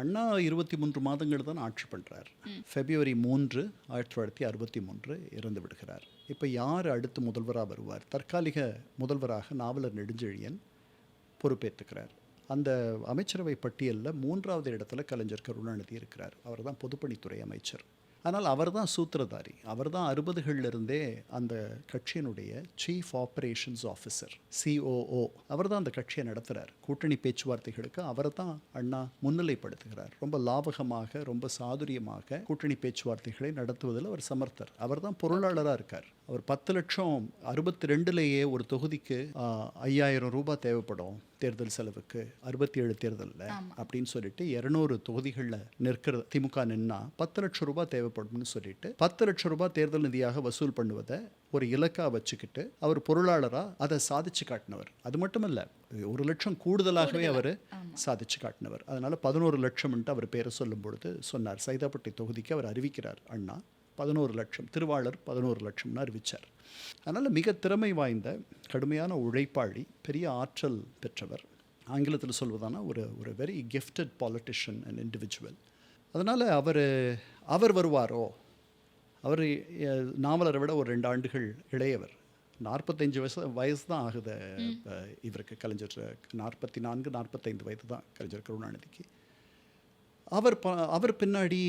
அண்ணா 23 மாதங்கள் தான் ஆட்சி பண்ணுறார். February 3, 1963 இறந்து விடுகிறார். இப்போ யார் அடுத்து முதல்வராக வருவார்? தற்காலிக முதல்வராக நாவலர் நெடுஞ்செழியன் பொறுப்பேற்றுக்கிறார். அந்த அமைச்சரவை பட்டியலில் 3வது இடத்துல கலைஞர் கருணாநிதி இருக்கிறார். அவர் தான் பொதுப்பணித்துறை அமைச்சர். ஆனால் அவர் தான் சூத்திரதாரி. அவர் தான் 60களிலிருந்தே அந்த கட்சியினுடைய சீஃப் ஆப்ரேஷன்ஸ் ஆஃபீஸர், COO. அவர் தான் அந்த கட்சியை நடத்துகிறார். கூட்டணி பேச்சுவார்த்தைகளுக்கு அவர் தான் அண்ணா முன்னிலைப்படுத்துகிறார். ரொம்ப லாபகமாக, ரொம்ப சாதுரியமாக கூட்டணி பேச்சுவார்த்தைகளை நடத்துவதில் அவர் சமர்த்தர். அவர் தான் பொருளாளராக இருக்கார். அவர் 10 லட்சம் 62லேயே ஒரு தொகுதிக்கு 5000 ரூபாய் தேவைப்படும் தேர்தல் செலவுக்கு 67 தேர்தலில் அப்படின்னு சொல்லிட்டு 200 தொகுதிகளில் நிற்கிற திமுக நின்னா 10 லட்சம் ரூபாய் தேவைப்படும்னு சொல்லிட்டு 10 லட்சம் ரூபாய் தேர்தல் நிதியாக வசூல் பண்ணுவதை ஒரு இலக்கா வச்சுக்கிட்டு அவர் பொருளாளராக அதை சாதிச்சு காட்டினவர். அது மட்டும் இல்லை, 1 லட்சம் கூடுதலாகவே அவர் சாதிச்சு காட்டினவர். அதனால 11 லட்சம்ன்ட்டு அவர் பேரை சொல்லும் பொழுது சொன்னார். சைதாப்பட்டி தொகுதிக்கு அவர் அறிவிக்கிறார் அண்ணா 11 லட்சம், திருவாளர் 11 லட்சம்னு அறிவித்தார். அதனால் மிக திறமை வாய்ந்த, கடுமையான உழைப்பாளி, பெரிய ஆற்றல் பெற்றவர். ஆங்கிலத்தில் சொல்வதானா ஒரு very gifted politician and individual. அதனால் அவர் வருவாரோ? அவர் நாவலரை விட ஒரு 2 ஆண்டுகள் இளையவர். 45 வயசு தான் ஆகுது இவருக்கு. கலைஞர் 44, 45 வயது தான் கலைஞர் கருணாநிதிக்கு. அவர் பின்னாடி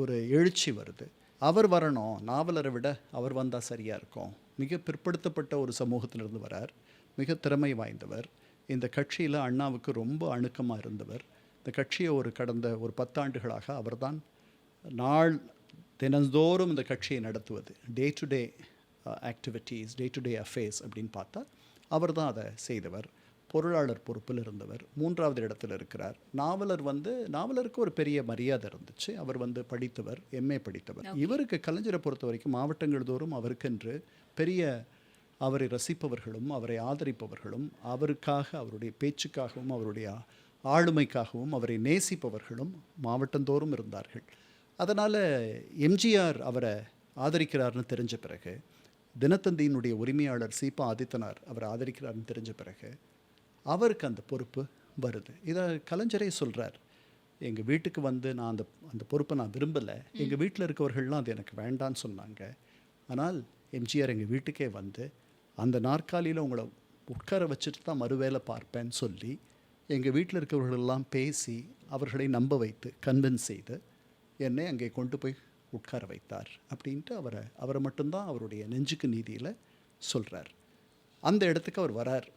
ஒரு எழுச்சி வருது. அவர் வரணும், நாவலரை விட அவர் வந்தால் சரியாக இருக்கும். மிக பிற்படுத்தப்பட்ட ஒரு சமூகத்திலிருந்து வரார். மிக திறமை வாய்ந்தவர். இந்த கட்சியில் அண்ணாவுக்கு ரொம்ப அணுக்கமாக இருந்தவர். இந்த கட்சியை கடந்த 10 ஆண்டுகளாக அவர் தான் தினந்தோறும் இந்த கட்சியை நடத்துவது. Day to day activities, day to day affairs அப்படின்னு பார்த்தா அவர் தான் அதை செய்தவர். பொருளாளர் பொறுப்பில் இருந்தவர். 3வது இடத்துல இருக்கிறார். நாவலருக்கு ஒரு பெரிய மரியாதை இருந்துச்சு. அவர் படித்தவர், MA படித்தவர். இவருக்கு கலைஞரை பொறுத்த வரைக்கும் மாவட்டங்கள் தோறும் அவருக்கென்று பெரிய அவரை ரசிப்பவர்களும் அவரை ஆதரிப்பவர்களும் அவருக்காக, அவருடைய பேச்சுக்காகவும் அவருடைய ஆளுமைக்காகவும் அவரை நேசிப்பவர்களும் மாவட்டந்தோறும் இருந்தார்கள். அதனால் எம்ஜிஆர் அவரை ஆதரிக்கிறார்னு தெரிஞ்ச பிறகு, தினத்தந்தியினுடைய உரிமையாளர் சீபா ஆதித்தனார் அவரை ஆதரிக்கிறார்னு தெரிஞ்ச பிறகு அவருக்கு அந்த பொறுப்பு வருது. இதை கலைஞரே சொல்கிறார். எங்கள் வீட்டுக்கு நான் அந்த பொறுப்பை நான் விரும்பலை. எங்கள் வீட்டில் இருக்கவர்கள்லாம் அது எனக்கு வேண்டான்னு சொன்னாங்க. ஆனால் எம்ஜிஆர் எங்கள் வீட்டுக்கே அந்த நாற்காலியில் உங்களை உட்கார வச்சுட்டு தான் மறுவேளை பார்ப்பேன்னு சொல்லி எங்கள் வீட்டில் இருக்கிறவர்களெல்லாம் பேசி அவர்களை நம்ப வைத்து கன்வின்ஸ் செய்து என்னை அங்கே கொண்டு போய் உட்கார வைத்தார் அப்படின்ட்டு அவரை மட்டும்தான் அவருடைய நெஞ்சுக்கு நீதியில் சொல்கிறார். அந்த இடத்துக்கு அவர் வரார்.